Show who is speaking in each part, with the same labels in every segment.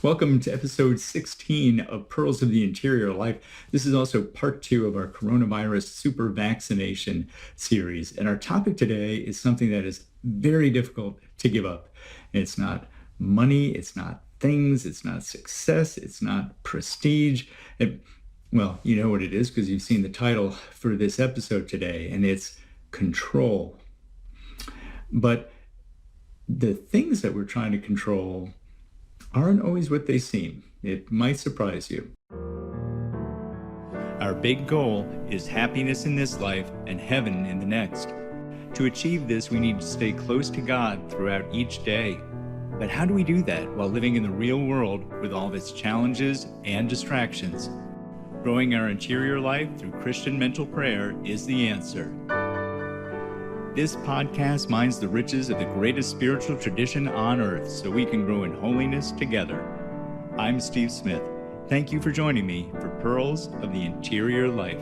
Speaker 1: Welcome to episode 16 of Pearls of the Interior Life. This is also part 2 of our coronavirus super vaccination series. And our topic today is something that is very difficult to give up. It's not money, it's not things, it's not success, it's not prestige. Well, you know what it is because you've seen the title for this episode today, and it's control. But the things that we're trying to control aren't always what they seem. It might surprise you. Our big goal is happiness in this life and heaven in the next. To achieve this, we need to stay close to God throughout each day. But how do we do that while living in the real world with all of its challenges and distractions? Growing our interior life through Christian mental prayer is the answer. This podcast mines the riches of the greatest spiritual tradition on earth so we can grow in holiness together. I'm Steve Smith. Thank you for joining me for Pearls of the Interior Life.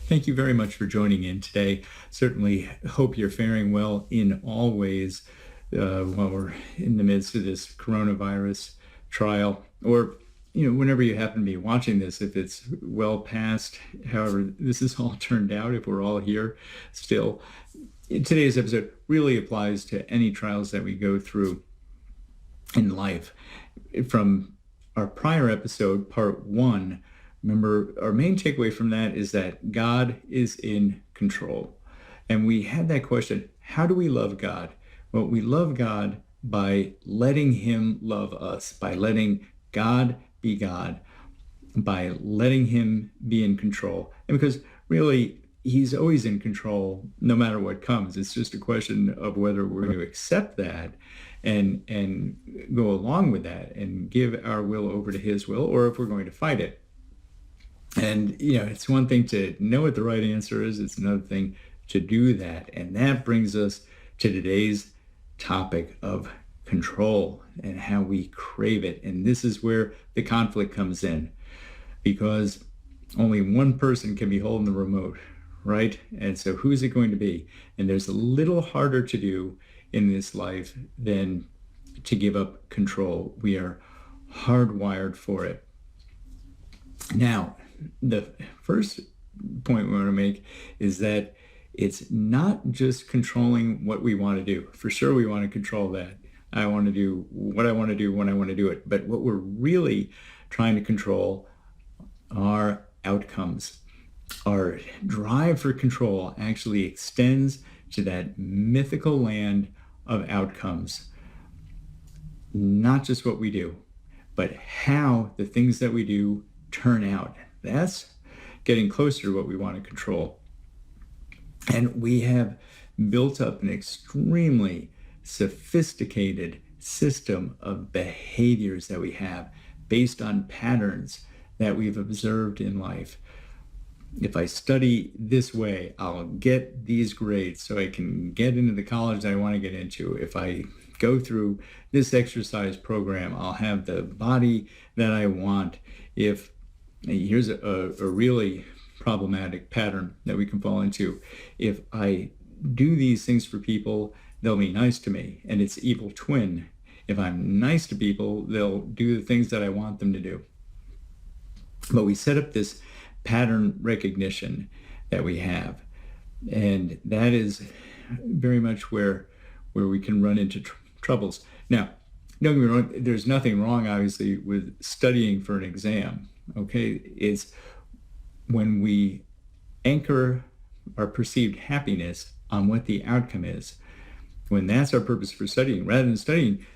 Speaker 1: Thank you very much for joining in today. Certainly hope you're faring well in all ways while we're in the midst of this coronavirus trial, or whenever you happen to be watching this, if it's well past however this has all turned out, if we're all here still. Today's episode really applies to any trials that we go through in life. From our prior episode, part 1, remember our main takeaway from that is that God is in control. And we had that question, how do we love God? Well, we love God by letting him love us, by letting God be God, by letting him be in control. And because really, he's always in control no matter what comes. It's just a question of whether we're going to accept that and go along with that and give our will over to his will, or if we're going to fight it. And, it's one thing to know what the right answer is. It's another thing to do that. And that brings us to today's topic of control and how we crave it. And this is where the conflict comes in, because only one person can be holding the remote, right? And so who's it going to be? And there's a little harder to do in this life than to give up control. We are hardwired for it. Now, the first point we want to make is that it's not just controlling what we want to do. For sure, we want to control that. I want to do what I want to do when I want to do it. But what we're really trying to control are outcomes. Our drive for control actually extends to that mythical land of outcomes. Not just what we do, but how the things that we do turn out. That's getting closer to what we want to control. And we have built up an extremely sophisticated system of behaviors that we have based on patterns that we've observed in life. If I study this way, I'll get these grades so I can get into the college that I want to get into. If I go through this exercise program, I'll have the body that I want. Here's a really problematic pattern that we can fall into. If I do these things for people, they'll be nice to me, and it's evil twin. If I'm nice to people, they'll do the things that I want them to do. But we set up this pattern recognition that we have, and that is very much where we can run into troubles. Now, don't get me wrong, there's nothing wrong, obviously, with studying for an exam, okay? It's when we anchor our perceived happiness on what the outcome is, when that's our purpose for studying, rather than studying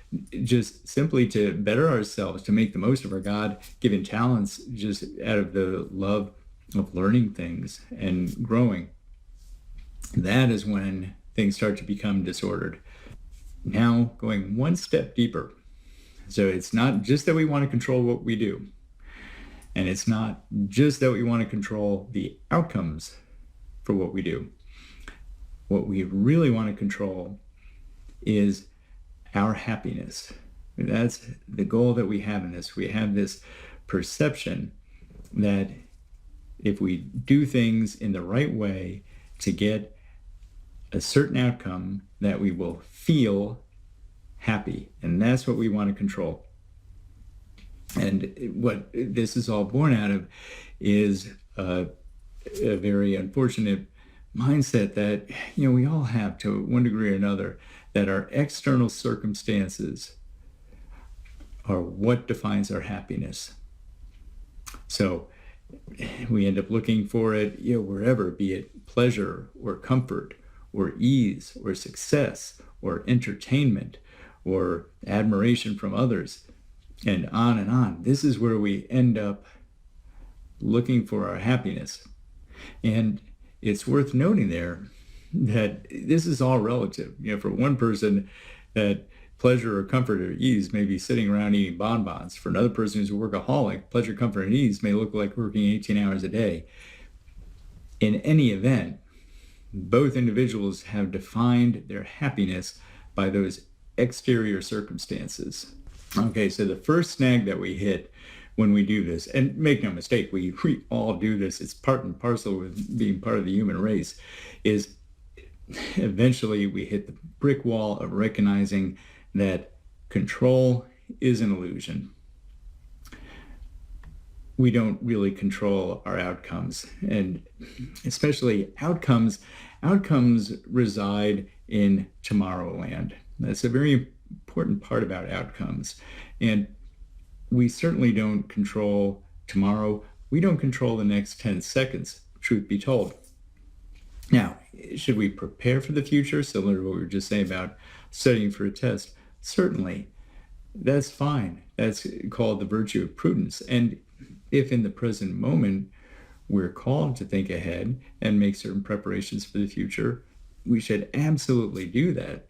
Speaker 1: just simply to better ourselves, to make the most of our God-given talents, just out of the love of learning things and growing, that is when things start to become disordered. Now, going one step deeper. So it's not just that we want to control what we do, and it's not just that we want to control the outcomes for what we do. What we really want to control is our happiness. That's the goal that we have in this. We have this perception that if we do things in the right way, to get a certain outcome that we will feel happy. And that's what we want to control. And what this is all born out of is a very unfortunate mindset that, we all have to one degree or another, that our external circumstances are what defines our happiness. So we end up looking for it, wherever, be it pleasure or comfort or ease or success or entertainment or admiration from others, and on and on. This is where we end up looking for our happiness. And it's worth noting there that this is all relative. For one person, that pleasure or comfort or ease may be sitting around eating bonbons. For another person who's a workaholic, pleasure, comfort, and ease may look like working 18 hours a day. In any event, both individuals have defined their happiness by those exterior circumstances. Okay, so the first snag that we hit when we do this, and make no mistake, we all do this, it's part and parcel with being part of the human race, is eventually we hit the brick wall of recognizing that control is an illusion. We don't really control our outcomes, and especially outcomes reside in Tomorrowland. That's a very important part about outcomes. And we certainly don't control tomorrow. We don't control the next 10 seconds, truth be told. Now, should we prepare for the future, similar to what we were just saying about studying for a test? Certainly. That's fine. That's called the virtue of prudence. And if in the present moment we're called to think ahead and make certain preparations for the future, we should absolutely do that.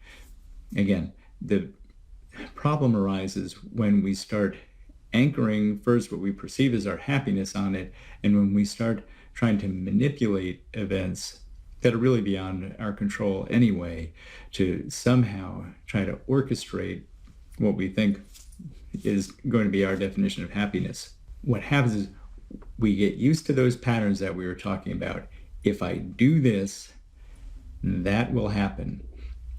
Speaker 1: Again, the problem arises when we start anchoring first what we perceive as our happiness on it, and when we start trying to manipulate events that are really beyond our control anyway, to somehow try to orchestrate what we think is going to be our definition of happiness. What happens is we get used to those patterns that we were talking about. If I do this, that will happen.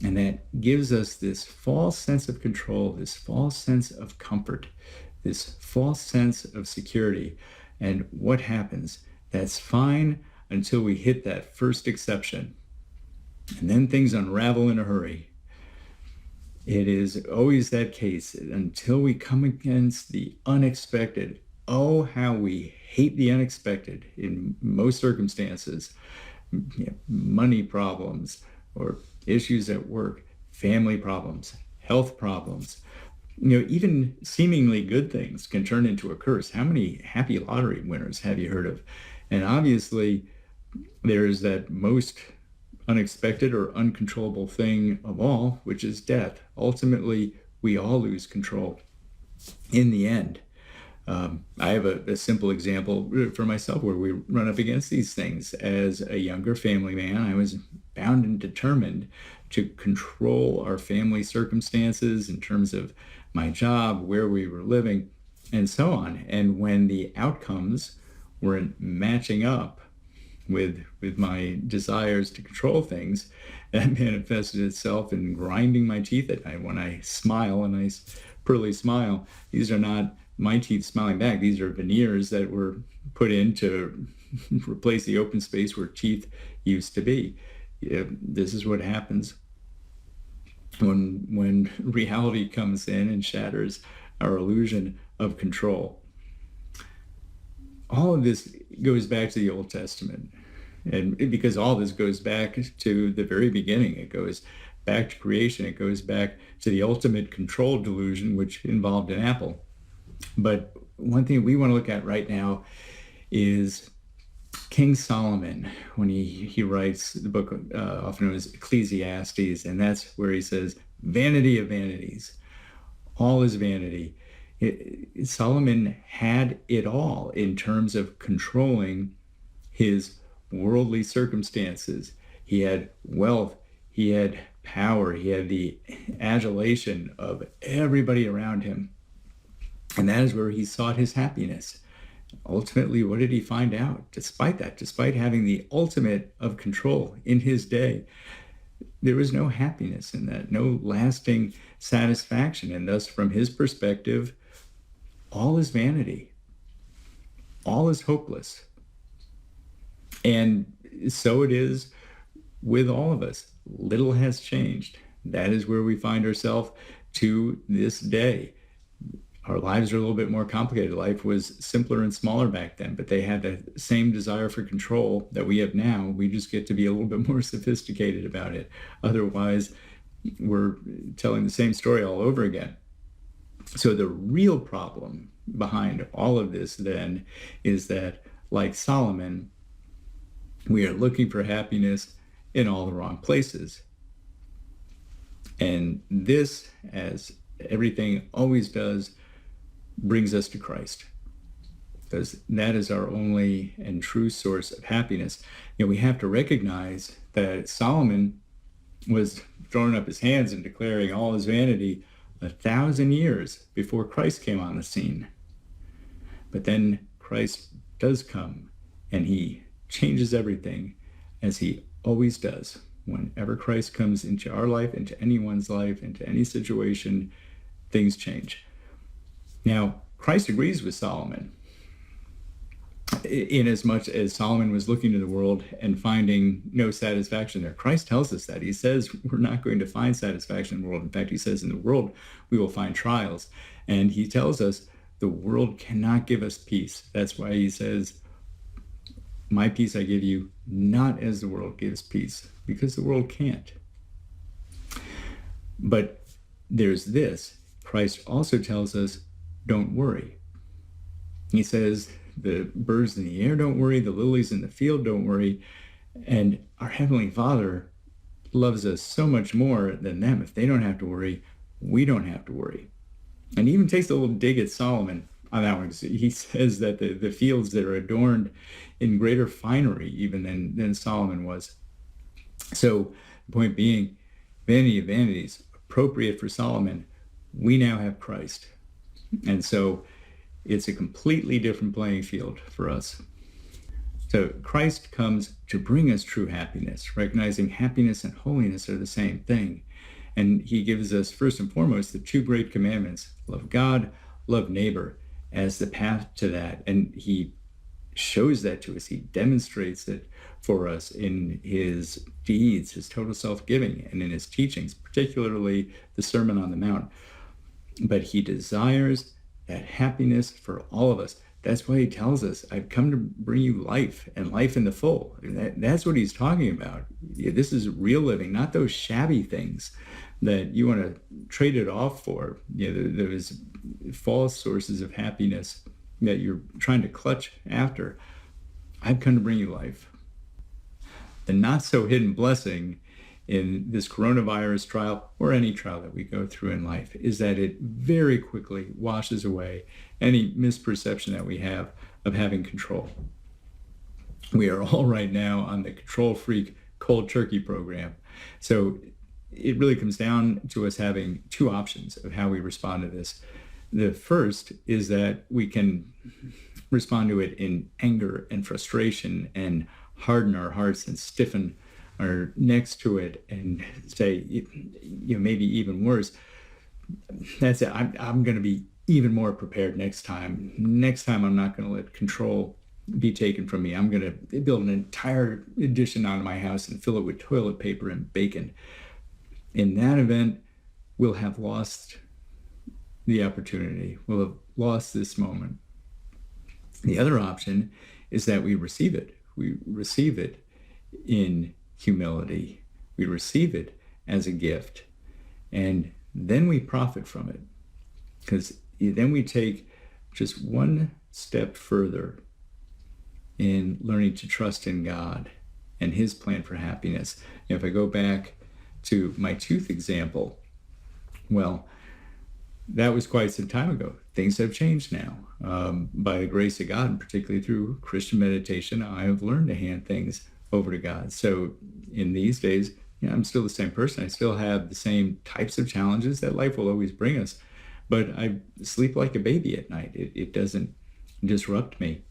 Speaker 1: And that gives us this false sense of control, this false sense of comfort, this false sense of security. And what happens? That's fine until we hit that first exception. And then things unravel in a hurry. It is always that case until we come against the unexpected. Oh, how we hate the unexpected in most circumstances. Money problems or issues at work, family problems, health problems. Even seemingly good things can turn into a curse. How many happy lottery winners have you heard of? And obviously, there's that most unexpected or uncontrollable thing of all, which is death. Ultimately, we all lose control in the end. I have a simple example for myself where we run up against these things. As a younger family man, I was bound and determined to control our family circumstances in terms of my job, where we were living, and so on. And when the outcomes weren't matching up with my desires to control things, that manifested itself in grinding my teeth at night. When I smile, a nice pearly smile, these are not my teeth smiling back. These are veneers that were put in to replace the open space where teeth used to be. This is what happens when reality comes in and shatters our illusion of control. All of this goes back to the Old Testament. And because all this goes back to the very beginning, it goes back to creation, it goes back to the ultimate control delusion, which involved an apple. But one thing we want to look at right now is King Solomon, when he writes the book often known as Ecclesiastes, and that's where he says, vanity of vanities, all is vanity. Solomon had it all in terms of controlling his worldly circumstances. He had wealth, he had power, he had the adulation of everybody around him. And that is where he sought his happiness. Ultimately, what did he find out? Despite that, despite having the ultimate of control in his day, there was no happiness in that, no lasting satisfaction. And thus, from his perspective, all is vanity, all is hopeless. And so it is with all of us. Little has changed. That is where we find ourselves to this day. Our lives are a little bit more complicated. Life was simpler and smaller back then, but they had the same desire for control that we have now. We just get to be a little bit more sophisticated about it. Otherwise, we're telling the same story all over again. So the real problem behind all of this then is that, like Solomon, we are looking for happiness in all the wrong places. And this, as everything always does, brings us to Christ, because that is our only and true source of happiness. We have to recognize that Solomon was throwing up his hands and declaring all his vanity 1,000 years before Christ came on the scene. But then Christ does come, and he changes everything, as he always does. Whenever Christ comes into our life, into anyone's life, into any situation, things change. Now, Christ agrees with Solomon, in as much as Solomon was looking to the world and finding no satisfaction there. Christ tells us that. He says we're not going to find satisfaction in the world. In fact, he says in the world we will find trials. And he tells us the world cannot give us peace. That's why he says, my peace I give you, not as the world gives peace, because the world can't. But there's this. Christ also tells us, don't worry. He says, the birds in the air don't worry, the lilies in the field don't worry. And our Heavenly Father loves us so much more than them. If they don't have to worry, we don't have to worry. And he even takes a little dig at Solomon on that one. He says that the fields that are adorned in greater finery even than Solomon was. So the point being, vanity of vanities, appropriate for Solomon, we now have Christ. And so it's a completely different playing field for us. So Christ comes to bring us true happiness, recognizing happiness and holiness are the same thing. And he gives us, first and foremost, the two great commandments: love God, love neighbor, as the path to that. And he shows that to us. He demonstrates it for us in his deeds, his total self-giving, and in his teachings, particularly the Sermon on the Mount. But he desires that happiness for all of us. That's why he tells us, I've come to bring you life, and life in the full. That's what he's talking about. This is real living, not those shabby things that you want to trade it off for. Those false sources of happiness that you're trying to clutch after. I've come to bring you life. The not so hidden blessing in this coronavirus trial, or any trial that we go through in life, is that it very quickly washes away any misperception that we have of having control. We are all right now on the control freak cold turkey program. So it really comes down to us having two options of how we respond to this. The first is that we can respond to it in anger and frustration and harden our hearts and stiffen our necks to it and say, maybe even worse, that's it. I'm going to be even more prepared next time. Next time, I'm not going to let control be taken from me. I'm going to build an entire addition onto my house and fill it with toilet paper and bacon. In that event, we'll have lost the opportunity. We'll have lost this moment. The other option is that we receive it. We receive it in humility. We receive it as a gift. And then we profit from it. Because then we take just one step further in learning to trust in God and his plan for happiness. If I go back to my tooth example, well, that was quite some time ago. Things have changed now. By the grace of God, and particularly through Christian meditation, I have learned to hand things over to God. So in these days, I'm still the same person. I still have the same types of challenges that life will always bring us. But I sleep like a baby at night. It doesn't disrupt me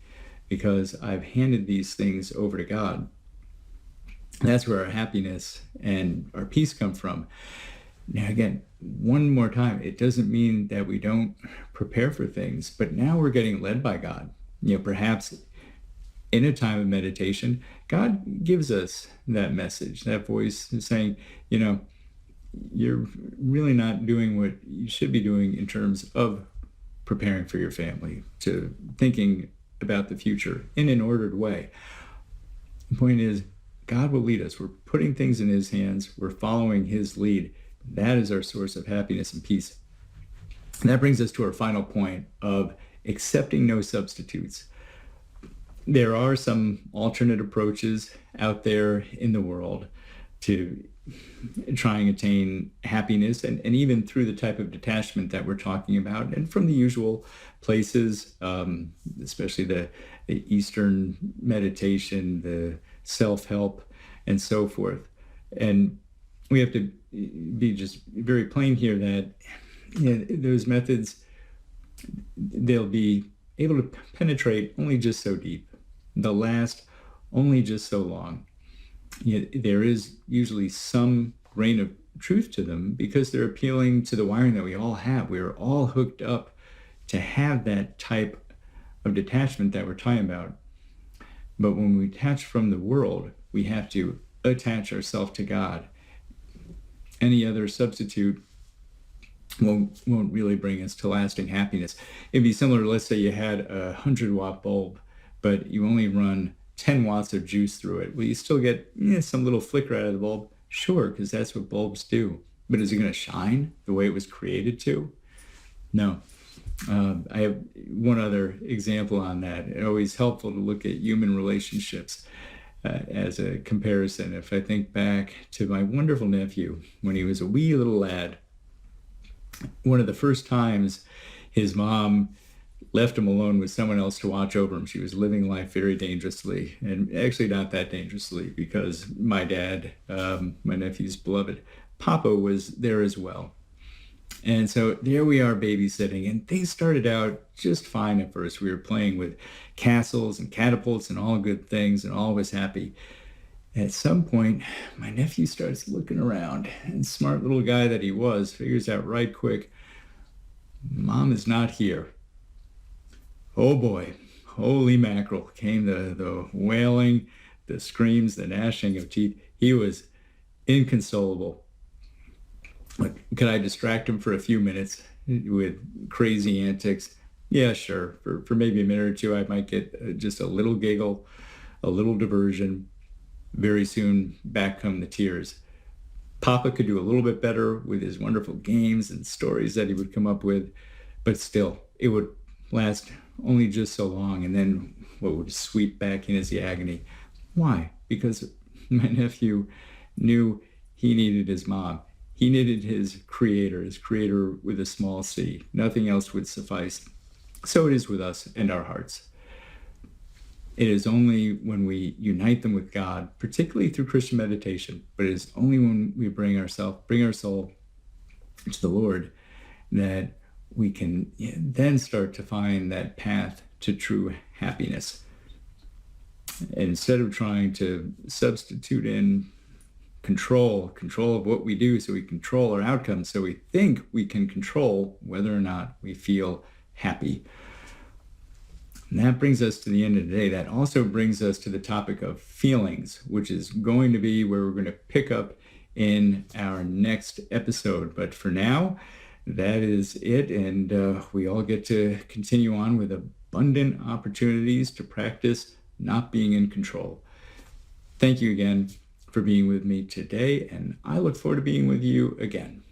Speaker 1: because I've handed these things over to God. That's where our happiness and our peace come from. Now, again, one more time, it doesn't mean that we don't prepare for things, but now we're getting led by God. Perhaps in a time of meditation, God gives us that message, that voice saying, you're really not doing what you should be doing in terms of preparing for your family, to thinking about the future in an ordered way. The point is, God will lead us. We're putting things in his hands. We're following his lead. That is our source of happiness and peace. And that brings us to our final point of accepting no substitutes. There are some alternate approaches out there in the world to try and attain happiness, and even through the type of detachment that we're talking about, and from the usual places, especially the Eastern meditation, the self-help, and so forth. And we have to be just very plain here that those methods, they'll be able to penetrate only just so deep. They'll last only just so long. There is usually some grain of truth to them because they're appealing to the wiring that we all have. We're all hooked up to have that type of detachment that we're talking about. But when we detach from the world, we have to attach ourselves to God. Any other substitute won't really bring us to lasting happiness. It'd be similar, let's say you had a 100-watt bulb, but you only run 10 watts of juice through it. Will you still get some little flicker out of the bulb? Sure, because that's what bulbs do. But is it going to shine the way it was created to? No. I have one other example on that. It's always helpful to look at human relationships as a comparison. If I think back to my wonderful nephew when he was a wee little lad, one of the first times his mom left him alone with someone else to watch over him. She was living life very dangerously, and actually not that dangerously, because my dad, my nephew's beloved Papa, was there as well. And so there we are babysitting, and things started out just fine at first. We were playing with castles and catapults and all good things, and all was happy. At some point, my nephew starts looking around, and smart little guy that he was, figures out right quick, Mom is not here. Oh boy, holy mackerel, came the wailing, the screams, the gnashing of teeth. He was inconsolable. Could I distract him for a few minutes with crazy antics? Yeah, sure. For maybe a minute or two, I might get just a little giggle, a little diversion. Very soon, back come the tears. Papa could do a little bit better with his wonderful games and stories that he would come up with, but still, it would last only just so long, and then what would sweep back in is the agony. Why? Because my nephew knew he needed his mom. He needed his creator with a small c. Nothing else would suffice. So it is with us and our hearts. It is only when we unite them with God, particularly through Christian meditation, but it is only when we bring our soul to the Lord, that we can then start to find that path to true happiness. Instead of trying to substitute in control of what we do so we control our outcomes, so we think we can control whether or not we feel happy. And that brings us to the end of the day. That also brings us to the topic of feelings, which is going to be where we're going to pick up in our next episode. But for now, that is it. And we all get to continue on with abundant opportunities to practice not being in control. Thank you again for being with me today, and I look forward to being with you again.